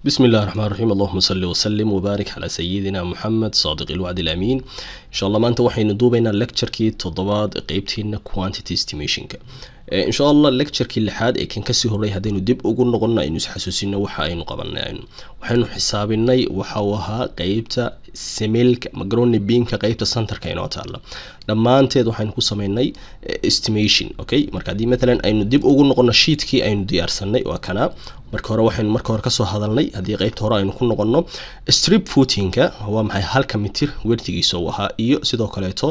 بسم الله الرحمن الرحيم اللهم صل وسلم وبارك على سيدنا محمد صادق الوعد الأمين إن شاء الله maanta waxaynu duubaynaa lecture-kii toddobaad qeybtiina quantity estimation-ka إن شاء الله lecture-kii lixaad ee kan kasii horreeyay haddaynu dib ugu noqono aynu isxasuusino waxa aynu qabanay waxaynu xisaabinay waxa uu ahaa qeybta semilka macaroni bean-ka qeybta centerka inoo taala dhammaanteed waxaynu ku sameynay estimation okay marka hadii مثلا aynu dib ugu noqono sheet-kii aynu diyaarsanay waa kana marka hore ka soo hadalnay hadii qaybta hore aynu ku noqono strip footing-ka waa maxay halka mitir wertigiisa uu ahaa iyo sidoo kaleeto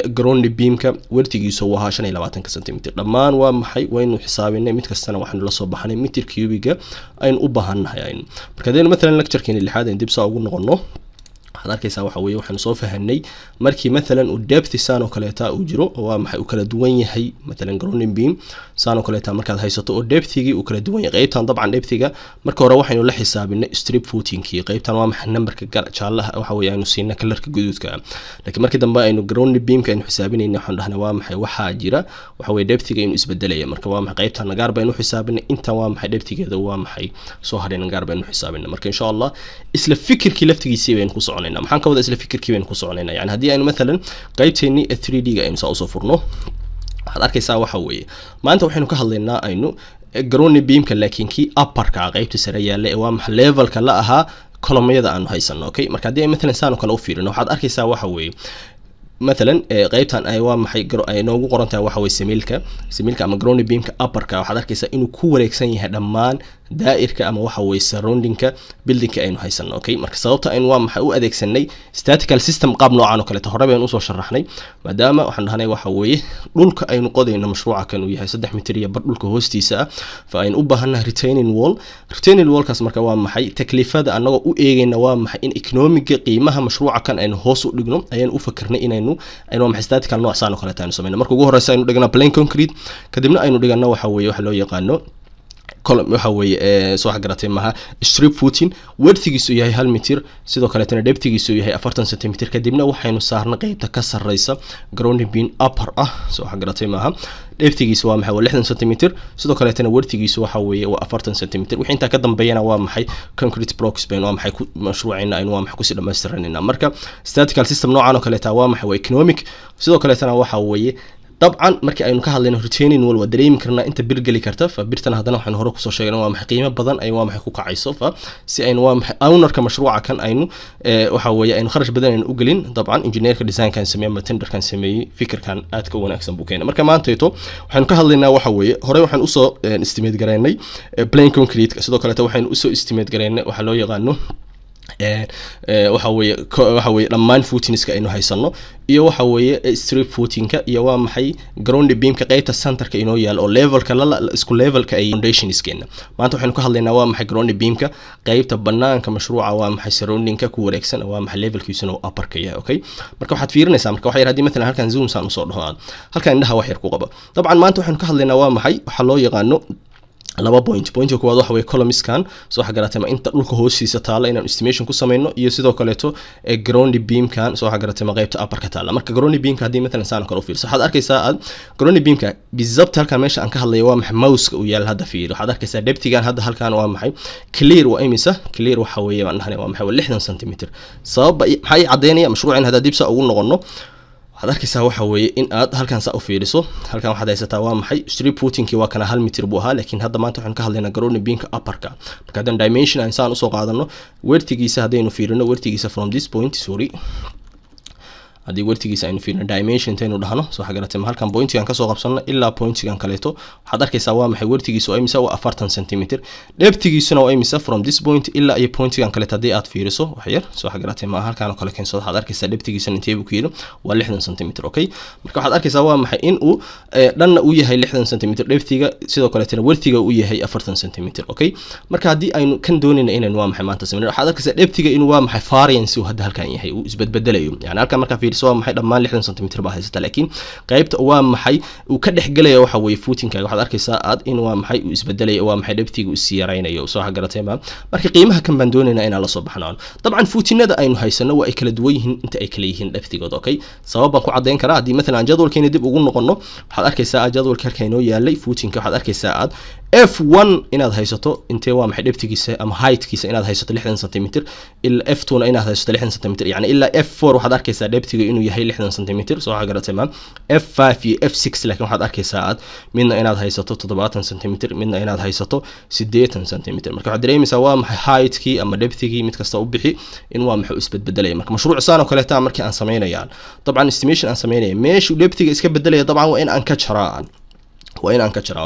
macaroni beam-ka wertigiisa uu ahaa 25 cm dhammaan waa maxay waynu xisaabinay mid kastana waxaanu la soo baxnay mitir cubic-ga aynu u baahanahay marka hadii مثلا lecture-keeni lixaad aynu dib soo ugu noqono waxaad arkaysaa waxa weeye waxaan soo fahanay markii مثلا uu depth saan oo kaleeta uu jiro waa maxay uu kala duwan yahay مثلا macaroni beam saan oo kaleeta markaad haysato oo depth-gi uu kala duwan yahay qaybtan dabcan depth-ga marka hore waxaynu la xisaabinay strip footing-kii qaybtan waa maxay numberka jaalaha waxa weeye aynu siinay colorka guduudka laakiin markii dambe aynu macaroni beam-ka aynu xisaabinayna waxaan dhahnay waa maxay waxa jira waxa weeye depth-ga inuu isbedelaya marka waa maxay qaybtan nagaar baynu xisaabinay inta waa maxay depth-geeda waa maxay soo hadhay nagaar baynu xisaabinay marka insha Allah isla fikirkii laftigiisa baynu ku soconayna maxaan ka wada isla fikirkii baynu ku soconayna yani hadii aynu مثلا qaybteeni 3D-ga aynu soo furno waxaad arkaysaa waxa weeye maanta waxaynu ka hadlaynaa aynu macaroni beam-ka laakiin kii upper-ka qaybta sare yaalla ee waa maxay level-ka la ahaa column-yada aanu haysano okay marka hadii ay مثلا saan kale u fiirino waxaad arkaysaa waxa weeye مثلا qaybtan ay waa maxay ay noogu qoran tahay waxa weeye semilka ama macaroni beam-ka upper-ka waxaad arkaysaa inuu ku wareegsan yahay dhammaan daa'irka ama waxa weeye surrounding-ka building-ka aynu haysano okay marka sababta aynu waa maxay u adeegsanay statistical system qaab noocan oo kale hore baynu u soo sharaxnay maadaama waxaan dhahnay waxa weeye dhulka aynu qodayno mashruuca kan uu yahay 3 mitir iyo bar dhulka hoostiisa ah fa aynu u baahanahay retaining wall-kaas marka waa maxay taklifada anagoo u eegayna waa maxay in economic qiimaha mashruuca kan aynu hoos u dhigno ayaan u fakarnay inaynu waa maxay statistical nooc saan oo kale aynu sameeyno marka ugu horeysa aynu dhigana plain concrete kadibna aynu dhigana waxa weeye waxa loo yaqaano column waxa weeye soo xagaratay maaha strip footing wertigiisu yahay 1 mitir sidoo kale tan depth-giisu yahay 40 cm kadibna waxaynu saarnay qaybta ka sareysa macaroni beam upper ah soo xagaratay maaha depth-giisu waa maxay 60 cm sidoo kale tan wertigiisu waxa weeye waa 40 cm wixii inta ka dambeeyana waa maxay concrete blocks been waa maxay mashruucina aynu waa maxay ku si dhamaystiranina marka statistical system noocan oo kale taa waa maxay waa economic sidoo kale tan waxa weeye طبعا markii aynu ka hadlayno retaining wall waa dareemi karnaa inta bir gali karta fa birtan hadana waxaan hore ku soo sheegnay waa maxay qiimo badan ay waa maxay ku kacayso fa si aynu waa maxay owner-ka mashruuca kan aynu waxa weeye aynu kharash badan aynu u galin طبعا engineer-ka design-kan sameeyay ama tender-kan sameeyay fikirkan aad ka wanaagsan buu keenay marka maanta waxaanu ka hadlaynaa waxa weeye hore waxaan u soo estimate gareynay plain concrete sidoo kale waxaanu u soo estimate gareynay waxa loo yaqaano waxa weeye dhammaan footings-ka aynu haysano iyo waxa weeye strip footing-ka iyo waa maxay macaroni beam-ka qaybta center-ka inoo yaal oo level-ka isku level-ka ay foundation-iskeena maanta waxaynu ka hadlaynaa waa maxay macaroni beam-ka qaybta banaanka mashruuca waa maxay surrounding-ka ku wareegsan waa maxay level-kiisuna oo upper-ka yahay okay marka waxaad fiirinaysaa marka waxa yar hadii مثلا halkan zoom saan u soo dhaho halkan indhaha wax yar ku qaba dabcan maanta waxaynu ka hadlaynaa waa maxay waxa loo yaqaano laba point koowaad waxa weeye column-iskan soo xagaratay ma inta dhulka hoostiisa taala inaan estimation ku sameeyno iyo sidoo kaleeto macaroni beam-kan soo xagaratay ma qaybta upper-ka taala marka macaroni beam-ka hadii مثلا saan kale u fiirso waxaad arkaysaa aad macaroni beam-ka bizabt halkan meesha aan ka hadlayo waa maxay mouse-ka uu yaal hadda fiir waxaad arkaysaa depth-gan hadda halkan waa maxay clear waa imisa clear waxa weeye waan dhahnay waa maxay 60 cm sabab maxay cadeynaya mashruucin hadda dib sa ugu noqono waxaad arkaysaa waxa weeye in aad halkan saa u fiiriso halkan waxaad haysataa waa maxay strip footing-kii waa kana 1 mitir buu ahaa laakiin hadda maanta waxaan ka hadlaynaa macaroni beam-ka upper-ka marka hadan dimension aan saan u soo qaadano wertigiisa hadaynu fiirino wertigiisa from this point hadii wertigiisa aynu fiirino dimension intaynu dhahno soo xagaratay halkan point-gan ka soo qabsano ilaa point-gan kaleeto waxaad arkaysaa waa maxay wertigiisa oo imisa waa 40 cm depth-giisuna waa imisa from this point ilaa iyo point-gan kaleeto hadii aad fiiriso wax yar soo xagaratay ma halkan kale keenso waxaad arkaysaa depth-giisuna intee buu ku yiri waa 60 cm okay marka waxaad arkaysaa waa maxay in uu dhanna uu yahay 60 cm depth-ga sidoo kaleetana wertiga uu yahay 40 cm okay marka hadii aynu kan doonayna inaynu waa maxay maanta sameeyno waxaad arkaysaa depth-ga inuu waa maxay variance uu hadda halkan yahay uu isbedbedelayo yani halkan marka fiiriso waa maxay dhammaan 60 cm baa haysata laakiin qaybta waa maxay uu ka dhaxgalaya waxa weeye footing-ka waxaad arkaysaa aad in waa maxay uu isbedelayo waa maxay depth-ga uu si yaraynayo soo xagaratay ma marka qiimaha kan baan doonaynaa inaan la soo baxnaan dabcan footing-nada aynu haysano waa ay kala duwan yihiin inta ay kala yihiin depth-gooda okay sabab baan ku cadeyn karaa hadii مثلا jadwalkeena dib ugu noqono waxaad arkaysaa jadwalka halka inoo yaalay footing-ka waxaad arkaysaa aad f1 inaad haysato intee waa maxay depthgiisa ama heightkiisa inaad haysato 60 cm ila f2 na inaad haysato 60 cm yani ila f4 waxaad arkaysaa depthga inuu yahay 60 cm soo waxa garatay ma f5 iyo f6 laakiin waxaad arkaysaa aad midna inaad haysato 70 cm midna inaad haysato 80 cm marka waxaad dareemaysaa waa maxay heightkii ama depthgii mid kasta u bixi in waa maxay isbedbedelay marka mashruuc saan oo kale taa markii aan sameynayaan dabcan estimation aan sameynay meeshu depthga iska bedelaya dabcan waa in aan ka jaraan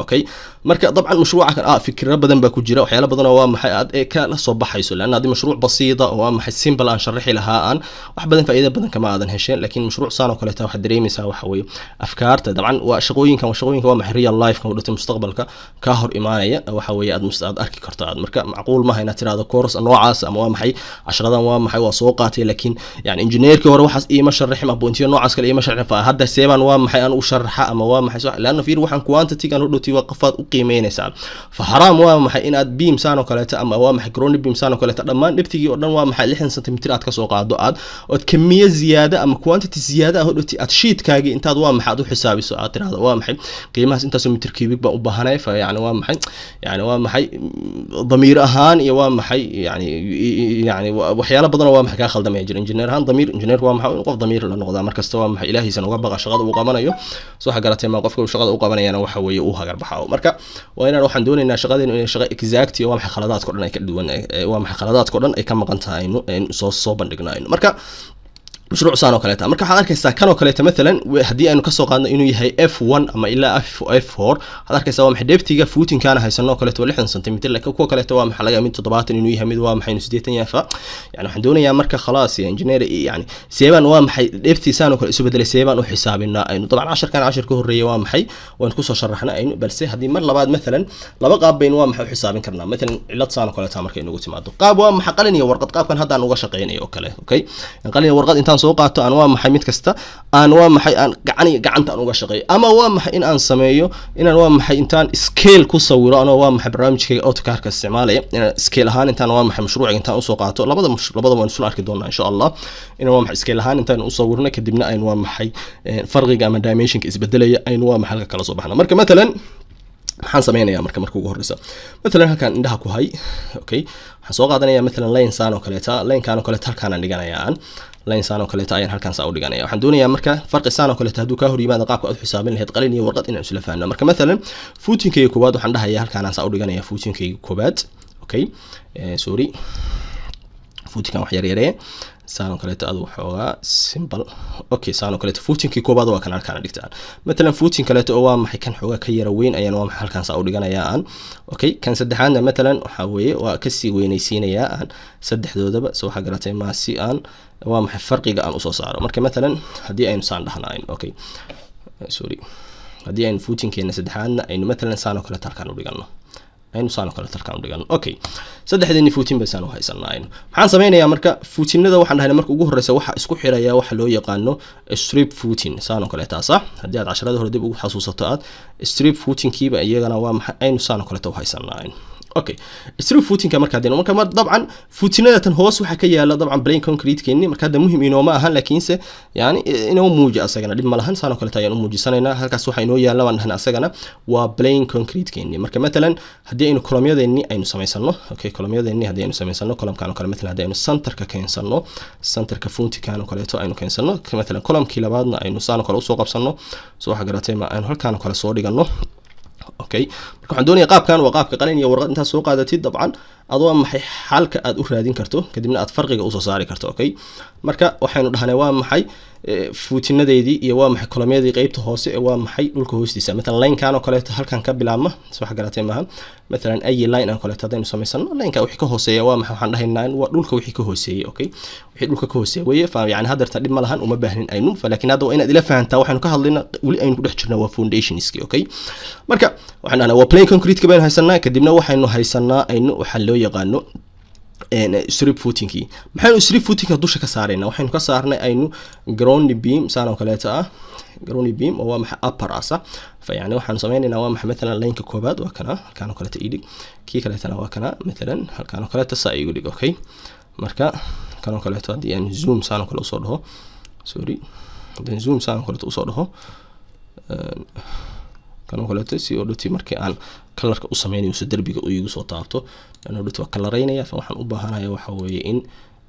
okay marka dabcan mashruuca kan fikra badan ba ku jira waxyaalo badan oo waa maxay aad ka la soo baxayso laana hadii mashruuc basiid ah oo maxay simple aan sharaxi lahaa aan wax badan faa'iido badan kama aadan hesheen laakiin mashruuc saan oo kale taa waxa dareemaysaa waxa weeye afkaarta dabcan waa shaqooyinkan waa maxay real life kan wadada mustaqbalka ka hor imaanaya waxa weeye aad arki karto aad marka macquul ma hayna tiraado course noocaas ama waa maxay asharadan waa maxay waa soo qaatay laakiin yani engineerkii hore waxaas iima sharaxi ma pointiyo noocaas kale iima sharaxi fa hadda seeban waa maxay aan u sharaxa ama waa maxay laana fiir waxaan quantity kan u dhoti waqfaad u qiimeynaysaa fa haram waa maxay inaad beam saan oo kale ama waa maxay ground beam saan oo kale dhamaan depthigi oo dhan waa maxay 60 cm aad ka soo qaado aad kamiye ziyaada ama quantity ziyaada ah dhoti aad sheetkaaga intaad waa maxay aad u xisaabiso aad tiraahdo waa maxay qiimahaas intaas meter cubic ba u baahanay fa yani waa maxay damiir ahaan iyo waa maxay yani waxyaalo badan waa maxay ka khaldamay jir engineer ahaan engineer waa maxay qof damiir la noqdaa markasta waa maxay ilaahiisan uga baqa shaqada uu qabanayo soo waxa garatay ma qofka shaqada uu qabanayana waxa weeye uu hagar baxaa marka waa inaan waxaan doonaynaa shaqadeenu inay shaqo exact iyo waa maxay khaladaadka oo dhan ay ka duwan waa maxay khaladaadka oo dhan ay ka maqan tahay soo bandhignayno marka مشروع سانو كليتا marka waxaad arkaysaa kan oo kaleeta mesela hadii aynu ka soo qaadno inuu yahay f1 ama ilaa f4 waxaad arkaysaa waa maxay depthga footing kana haysano kaleeto 60 cm laakiin kuwa kaleeto waa maxay laga mid 70 inuu yahay mid waa maxay 80 yafa yani waxaan doonayaa marka khalaas engineer yani seeban waa maxay depthgi saano kale isu bedelay seeban u xisaabinaa aynu dabcan 10 ka horeeyay waa maxay waan ku soo sharaxnaa aynu balse hadii mar labaad mesela laba qaab bayn waa maxay u xisaabin karnaa mesela cilad saano kaleeta markay inagu timaado qaab waa maxay qalin iyo warqad qaabkan hadda aan uga shaqeynayo kale okay qalin iyo warqad intaan soo qaato aan waa maxay mid kasta aan waa maxay aan gacanta aan uga shaqeeyo ama waa maxay in aan sameeyo inaan waa maxay intaan scale ku sawiro ana waa maxay barnaamijkayga AutoCAD ka isticmaalaya inaan scale ahaan intaan waa maxay mashruuciga intaan u soo qaato labada waan isla arki doonaa insha Allah inaan waa maxay scale ahaan intaan u sawirno kadibna aynu waa maxay farqiga ama dimensionka isbedelaya aynu waa maxay kala soo baxna marka mesela waxaan sameeynaa marka ugu horeysa mesela halkan indhaha ku hay okay waxaan soo qaadanayaa mesela line saan oo kaleeta line kan oo kaleeta halkaan aan dhiganayaa line saan oo kaleeta ayaan halkaan saa u dhiganayaa waxaan doonayaa marka farqi saan oo kaleeta haduu ka hor yimaado qaabka aad xisaabin lahayd qalin iyo warqad inaan isla fahanno marka mesela footingkayga koobaad waxaan dhahayaa halkaan aan saa u dhiganayaa footingkayga koobaad okay sorry footingkan wax yar yaree saan kaleeto aad waxoogaa simple okay saan kaleeto footingkii koobaad waa kan halkaan dhigtaan mesela footing kaleeto oo waa maxay kan xoogaa ka yara weyn ayaan waa maxay halkaan saa u dhiganayaa aan okay kan saddexaadna mesela waxa weeye waa ka sii weynaysiinayaa aan saddexdoodaba soo waxa garatay ma si aan waa maxay farqiga aan u soo saaro marka mesela hadii aynu saan dhahnaayn okay sorry hadii aynu footingkeena saddexaadna aynu mesela saan kaleeto halkaan u dhigano aynu saan kale tarkaan u dhigan okay saddexdeeni footing bay saan u haysanaayn waxaan sameynayaa marka footinada waxaan dhahaynaa marka ugu horeysa waxa isku xiraya waxa loo yaqaano strip footing saan kale taasa hadii aad casharada hore dib ugu xasuusato aad strip footing kiiba iyagana waa maxay aynu saan kale u haysanaayn okay strip footing marka hadii marka dabcan footinada tan hoos waxa ka yaala dabcan plain concrete keeni marka hada muhiim inoo ma ahan laakiinse yani inoo muuji asagana dib ma lahan saan kale taayaan u muujisanayna halkaas waxa inoo yaala waan dhahnaa asagana waa plain concrete keeni marka mesela hadii aynu kolomyadeeni aynu sameysano okay kolomyadeeni hadii aynu sameysano kolomkan kale mesela hadii aynu centerka keensano centerka footingkan kaleeto aynu keensano mesela kolomkii labaadna aynu saan kale u soo qabsano soo waxa garatay ma aynu halkaan kale soo dhigano okay marka waxaan doonayaa qaabkan waa qaabka qalin iyo warqad inta soo qaadatid dabcan adoo maxay xalka aad u raadin karto kadibna aad farqiga u soo saari karto okay marka waxaanu dhahnay waa maxay footinadeedii iyo waa maxay kolomyadii qaybta hoose waa maxay dhulka hoostiisa mesela line kan oo kale halkan ka bilaabma soo wax garatay maaha mesela ay line aan kale hadaynu sameysano line ka wixii ka hooseeya waa maxay waxaan dhahaynaa waa dhulka wixii ka hooseeyay okay wixii dhulka ka hooseeyay way fa yani hadarta dib ma lahan uma baahnin aynu laakiin hadda waa inaad ila fahantaa waxaanu ka hadlaynaa wali aynu ku dhex jirnaa waa foundationski okay marka waxaan dhahnaa waa plain concrete ka baan haysanaa kadibna waxaynu haysanaa aynu waxa loo yaqaano strip footingkii maxaynu strip footingka dusha ka saarayna waxaynu ka saarnay aynu ground beam saan oo kaleeta ah ground beam oo waa maxay upper asa fa yani waxaan sameynaynaa waa maxay mesela line-ka koobaad waa kana halkaan oo kaleeta idig kii kaleetana waa kana mesela halkaan oo kaleeta saa igu dhig okay marka kan oo kaleeta hadii aan zoom saan oo kale u soo dhaho sorry hadii zoom saan oo kaleeta u soo dhaho كانوا كلته سي أودتي مركي عن كلر كأسميني وسدربي ويجوس وطابته لأنه أودتي وكلرينيا فوحن أبهنا يا وحويين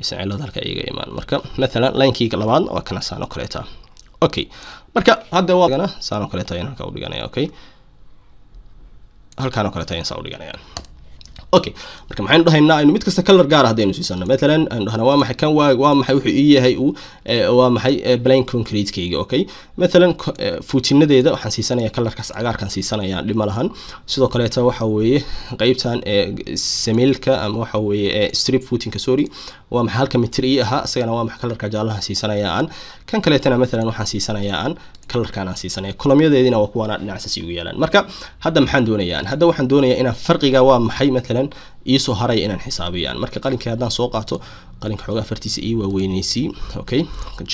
يسعى له ذلك أي إيمان مركا مثلا لاين كيك لبعض وكنا سانو كليتا أوكي مركا هذا واقعنا سانو كليتا يعني كأودي يعني أوكي هل كانوا كليتا ينساودي يعني اوكي marka maxaan dhahaynaa inuu mid kasta color gaar ah hadaynu siisano mesela aan dhahna waa maxay kan waa maxay wuxuu ii yahay waa maxay blank concrete kayga okay mesela fuutinadeeda waxaan siisanayaa colorkaas cagaarkan siisanayaa dhima lahan sidoo kale taa waxa weeye qaybtan semilka ama waxa weeye strip footinka sorry waa maxay halka mitir ii aha asagana waa maxay colorka jaalaha siisanayaa aan kan kale tana mesela waxaan siisanayaa aan colorkan aan siisanaya kolomyadeedina waa kuwana dhinacaas ugu yeelan marka hadda maxaan doonayaa hadda waxaan doonayaa inaan farqiga waa maxay mesela iisoo haray inaan xisaabiyaan marka qalinka haddaan soo qaato qalinka xoogaa fartiisa ii waaweynaysi okay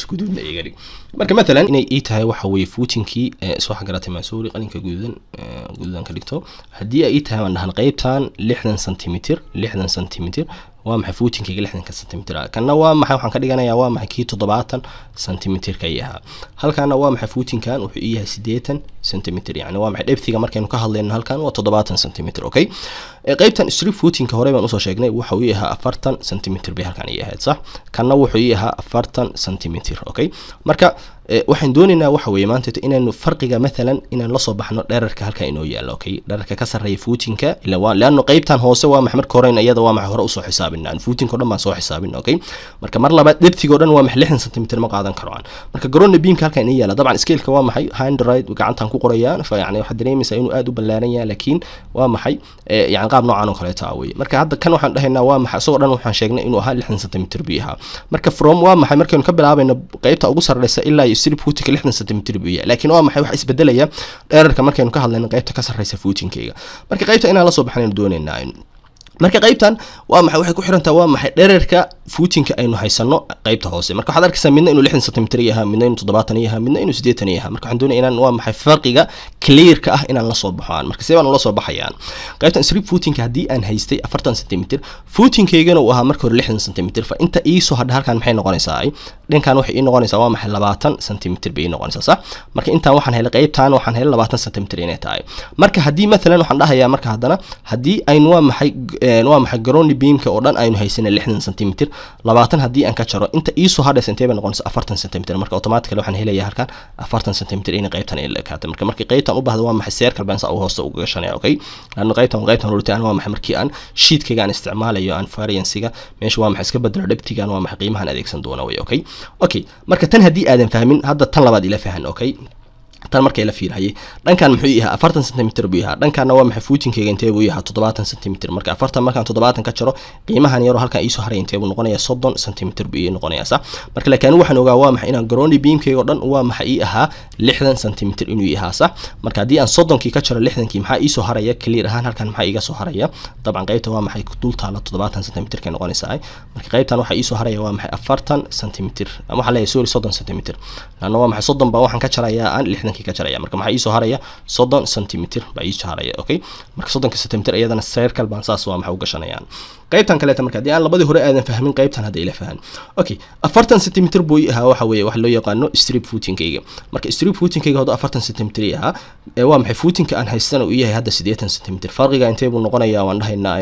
guduudna iga dhig marka mesela inay ii tahay waxa weeye footinkii soo xagaratay maasuuri qalinka guduudan ka dhigto haddii ay ii tahay waan dhahan qaybtan 60 cm waa maxay footinkayga 60 cm kana waa maxay waxaan ka dhiganayaa waa maxay kii 70 cm ka yahay halkaana waa maxay footinkan wuxuu ii yahay 80 cm yani waa maxay depthiga markaynu ka hadlayno halkan waa 70 cm okay qaybtan strip footinka hore baan usoo sheegnay waxa uu yahay 40 cm bay halkan ii yahay sax kana wuxuu yahay 40 cm okay marka waxaan doonaynaa waxa weeye maanta inaanu farqiga mesela inaan la soo baxno dhererka halka inoo yaalo okay dhererka ka sareeya footinka ila waa laano qaybtan hoose waa maxay marka hore iyada waa maxay hore u soo xisaabinaa footinka dhan baan soo xisaabin okay marka mar labaad depthiga dhan waa maxay 60 cm ma qaadan karaan marka garoona beamka halka inoo yaala dabcan scale-ka waa maxay hand right gacantan ku qorayaan fa yani waxa dareemaysaa inuu aad u ballaaran yahay laakiin waa maxay yani qaab noocan oo kale taaway marka hadda kan waxaan dhahaynaa waa maxay soo dhan waxaan sheegnay inuu ahaa 60 cm biyaha marka from waa maxay markaynu ka bilaabayno qaybta ugu sareysa ilaa strip footinka 60 cm biyaha laakiin waa maxay wax isbedelaya dhererka markaynu ka hadlayno qaybta ka sareysa footinkayga marka qaybta inaan la soo baxnayno doonaynaa marka qaybtan waa maxay waxay ku xirantaa waa maxay dhererka footinka aynu haysano qaybta hoose marka waxaad arkaysaa midna inuu 60 cm yahay midna inuu 70 yahay midna inuu 80 yahay marka waxaan doonayaa inaan waa maxay farqiga clear ka ah inaan la soo baxaan marka sidee baan la soo baxayaan qaybtan strip footinka hadii aan haystay 40 cm footinkaygana uu ahaa marka hore 60 cm fa inta ii soo hadha halkan maxay noqonaysaa dhankan waxay ii noqonaysaa waa maxay 20 cm bay noqonaysaa sax marka intaan waxaan helay qaybtan waxaan helay 20 cm inay tahay marka hadii mesela waxaan dhahayaa marka hadana hadii aynu waa maxay waa maxay garooni beamka oo dhan aynu haysanay 60 cm 20 hadii aan ka jaro inta ii soo hadhay intee bay noqonaysaa 40 cm marka automatically waxaan helayaa halkan 40 cm in qaybtan ay leekaatay marka qaybtan u baahdo waa maxay circle baan saa u hoosta uga gashanaya okay laana qaybtan ruritaan waa maxay markii aan sheetkayga aan isticmaalayo aan variance-ga meesha waa maxay iska bedelo depthigan waa maxay qiimahan adeegsan doona way okay marka tan hadii aadan fahmin hadda tan labaad ila fahan okay tan markay la fiirayay dhankan muxuu yahay 40 cm buu yahay dhankaana waa maxay footinkayga intee buu yahay 70 cm marka 40 markaan 70 ka jaro qiimahan yar oo halkan ii soo haray intee buu noqonayaa 30 cm buu noqonayaa sax marka laakiin waxaan ogaa waa maxay inaan garooni beamkayga dhan waa maxay ii ahaa 60 cm inuu yahay sax marka hadii aan 30 ka jaro 60 maxaa ii soo haraya clear ahaan halkan maxaa iga soo haraya dabcan qaybta waa maxay dul taala 70 cm ka noqonaysaa marka qaybtan waxa ii soo haraya waa maxay 40 cm ama waxa la yiraahdo 30 cm laana waa maxay 30 baa waxaan ka jarayaa aan 60 ka jaraya marka maxaa ii soo haraya 30 cm baa ii soo haraya okay marka 30 cm iyadana circle baan saas waa maxay u gashanayaan qaybtan kale marka hadii aan labadii hore aadan fahmin qaybtan hadda ila fahan okay 40 cm buu yahay waxa weeye wax loo yaqaano strip footinkayga marka strip footinkayga hada 40 cm yahay waa maxay footinka aan haysano uu yahay hadda 80 cm farqiga intee buu noqonayaa waan dhahaynaa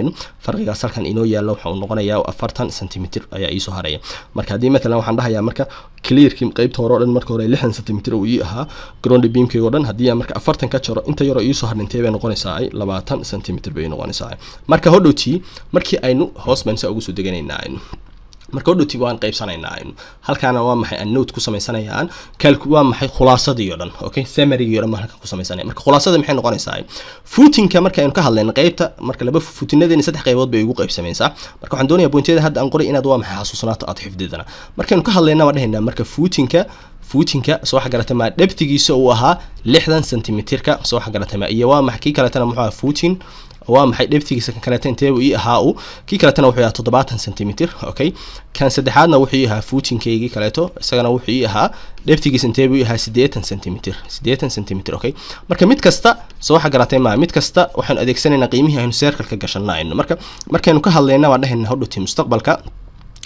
farqiga halkan inoo yaalo waxa uu noqonayaa 40 cm ayaa ii soo haraya marka hadii mesela waxaan dhahayaa marka clearkii qaybta hore oo dhan marka hore 60 cm uu yahay ground beamkayga oo dhan hadii aan marka 40 ka jaro inta yar oo ii soo hadhay intee bay noqonaysaa 20 cm bay noqonaysaa marka hodhowtii markii aynu hoos baan saa ugu soo deganaynaa marka hodhowtii waan qaybsanaynaa halkaana waa maxay aan note ku sameysanayaa calculate waa maxay khulaasadii oo dhan okay summary iyo dhan halka ku sameysanaya marka khulaasada maxay noqonaysaa footinka marka aynu ka hadlayno qaybta marka laba footinadeen saddex qaybood bay ugu qaybsamaysaa marka waxaan doonayaa pointyada hadda aan qoray inaad waa maxay xasuusnaato aad xifdidana markaynu ka hadlayna waa dhahaynaa marka footinka soo xagaratay ma depthigiisa uu ahaa 60 cm ka soo xagaratay ma iyo waa maxay kala tan muxuu footin waa maxay depthigiisa kan kale intee uu ahaa uu kii kale tan wuxuu yahay 70 cm okay kan saddexaadna wuxuu yahay footinkaygii kaleeto isagana wuxuu ahaa depthigiisa intee uu yahay 80 cm okay marka mid kasta soo xagaratay ma mid kasta waxaan adeegsanaynaa qiimihii aynu circle ka gashanayno marka markaynu ka hadlayna waa dhahaynaa hodhowtii mustaqbalka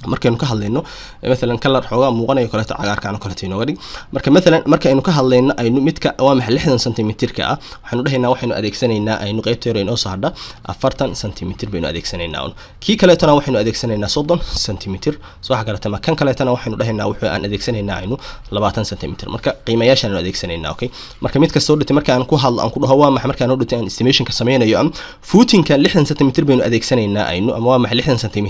markaynu ka hadlayno مثلا color xoogaa muuqanayo kale cagaarkaan oo kale inooga dhig marka مثلا markaynu ka hadlayno aynu midka waa maxay 60 cm ka ah waxaanu dhahaynaa waxaynu adeegsanaynaa aynu qaybta yar inoo saadha 40 cm baynu adeegsanaynaa kii kale tana waxaynu adeegsanaynaa 30 cm soo waxa kale kan kale tana waxaynu dhahaynaa wuxuu aan adeegsanaynaa aynu 20 cm marka qiimayaashan adeegsanaynaa okay marka mid kasta oo dhintay marka aan ku hadlo aan ku dhaho waa maxay markaan oo dhintay aan estimation ka sameynayo am footingka 60 cm baynu adeegsanaynaa aynu ama waa maxay 60 cm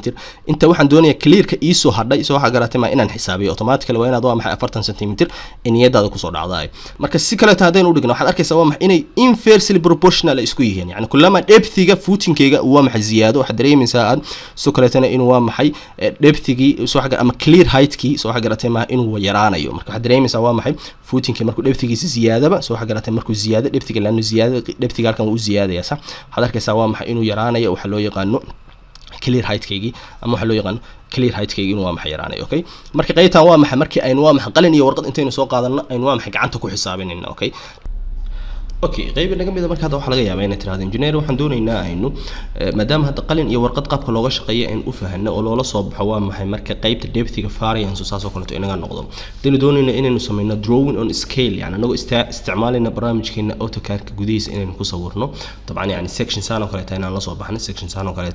inta waxaan doonayaa clear-ka iisoo hadhay soo waxa garatay ma inaan xisaabiyo automatically waa inaad waa maxay 40 cm iniyadaada ku soo dhacday marka si kale taadeen u dhigno waxaad arkaysaa waa maxay inay inversely proportional isku yihiin yani kullama depth-ga footing-kayga waa maxay ziyaado waxa dareemaysaa aad soo kale tan inuu waa maxay depth-gi soo waxa ama clear height-ki soo waxa garatay ma inuu yaraanayo marka waxa dareemaysaa waa maxay footing-ka markuu depth-giisa ziyaadaba soo waxa garatay markuu ziyaado depth-ga laanu ziyaado depth-ga halkan uu ziyaadaya sax waxaad arkaysaa waa maxay inuu yaraanayo waxa loo yaqaano clear height-kaygi ama waxa loo yaqaan clear height-kaygi inuu waa maxay yaraanayo okay marka qaybtan waa maxay markii aynu waa maxay qalin iyo warqad intaynu soo qaadano aynu waa maxay gacanta ku xisaabinayna okay okay qayb naga mid marka hada waxa laga yaabaa inay tiraahdo engineer waxaan doonaynaa aynu maadaama hada qalin iyo warqad qaabka looga shaqeeyo in u fahanno oo loola soo baxo waa maxay marka qaybta depth-ga variance saas oo kale inaga noqdo hadii doonayna inaynu sameeyno drawing on scale yani anagoo isticmaalina barnaamijkeena AutoCAD-ka gudihiisa inaynu ku sawirno dabcan yani section saan oo kale inaan la soo baxno section saan oo kale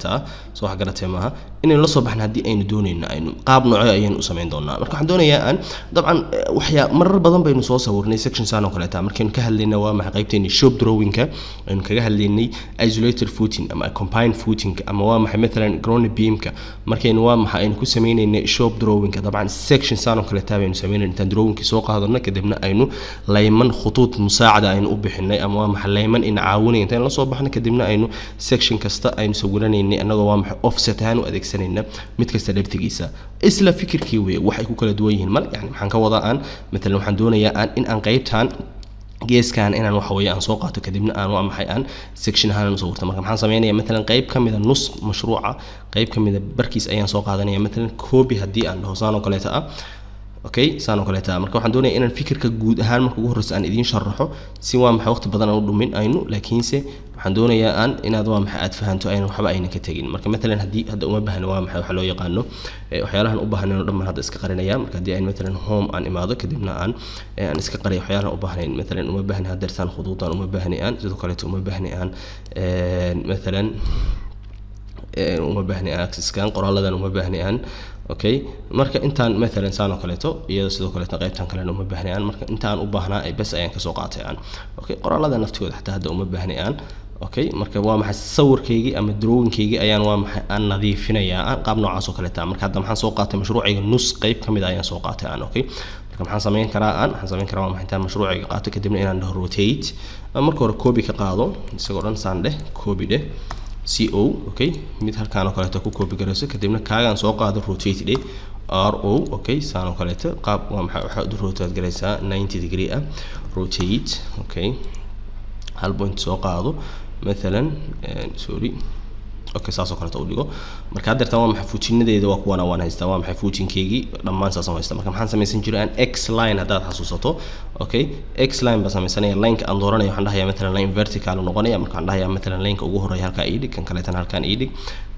soo wax garatay maaha inaynu la soo baxno hadii aynu doonayna aynu qaab nooc ayaynu u sameyn doonaa marka waxaan doonayaa aan dabcan waxya marar badan baynu soo sawirnay section saan oo kale markaynu ka hadlayna waa maxay qaybta shop drawing-ka aynu kaga hadlaynay isolated footing ama combined footing ama waa maxay مثلا ground beam-ka markaynu waa maxay aynu ku sameeynay shop drawing-ka dabcan section saan oo kale taabeynu sameeynay intaan drawing-ki soo qaadano kadibna aynu layman khutuud musaacada aynu u bixinay ama waa maxay layman in caawinay intaan la soo baxno kadibna aynu section kasta aynu sawiranaynay anagoo waa maxay offset ahaan u adeegsanayna mid kasta depth-giisa isla fikirkii weey waxay ku kala duwan yihiin mal yani waxaan ka wadaa aan مثلا waxaan doonayaa aan in aan qaybtaan geeskan inaan waxa weeye aan soo qaato kadibna aan waa maxay aan section ahaan soo warto marka maxaan sameeynayaa مثلا qayb kamida nus mashruuca qayb kamida barkiis ayaan soo qaadanaya مثلا copy hadii aan dhaho saan oo kale okay saan oo kale marka waxaan doonayaa inaan fikirka guud ahaan marka ugu horeysa aan idin sharaxo si waa maxay waqti badan aan u dhumin aynu laakiinse waxaan doonayaa aan inaad waa maxay aad fahanto ayna waxba ayna ka tagin marka مثلا hadii hadda uma baahna waa maxay waxa loo yaqaano waxyaalahan u baahneen oo dhammaan hadda iska qarinaya marka hadii ay مثلا home aan imaado kadibna aan iska qariyo waxyaalahan u baahneen مثلا uma baahna hadartaan khuduudan uma baahni aan sidoo kale uma baahni aan مثلا uma baahni access kan qoraaladan uma baahni aan okay marka intaan مثلا saan oo kaleeto iyada sidoo kale qaybtan kale uma baahnayaan marka intaan u baahnaa ay bas ayaan ka soo qaatay aan okay qoraalada naftooda xataa hadda uma baahnayaan okay marka waa maxay sawirkaygi ama drawing-kaygi ayaan waa maxay aan nadiifinayaa qaab noocaas oo kale marka hadda maxaan soo qaatay mashruuciga nus qayb kamid ah ayaan soo qaatay aan okay marka maxaan sameyn karaa waa maxay intaan mashruuciga qaato kadibna inaan rotate marka hore copy ka qaado isagoo dhan saan dheh copy dheh CO okay mid halkaan oo kale ku copy garayso kadibna kaagan soo qaado rotate dheh RO okay saan oo kale qaab waa maxay waxa u rotate garaysaa 90 degree rotate okay hal point soo qaado مثلا sorry okay saas oo kale u dhigo marka hadeertan waa maxay footing-nadeeda waa kuwana waan haystaa waa maxay footing-kaygi dhammaan saas oo haysta marka maxaan sameeysan jiray aan x line hadaad xasuusato okay x line ba sameeysanaya line-ka aan dooranayo waxaan dhahayaa مثلا line vertical noqonaya marka aan dhahayaa مثلا line-ka ugu horeeya halka ii dhig kan kale tan halkaan ii dhig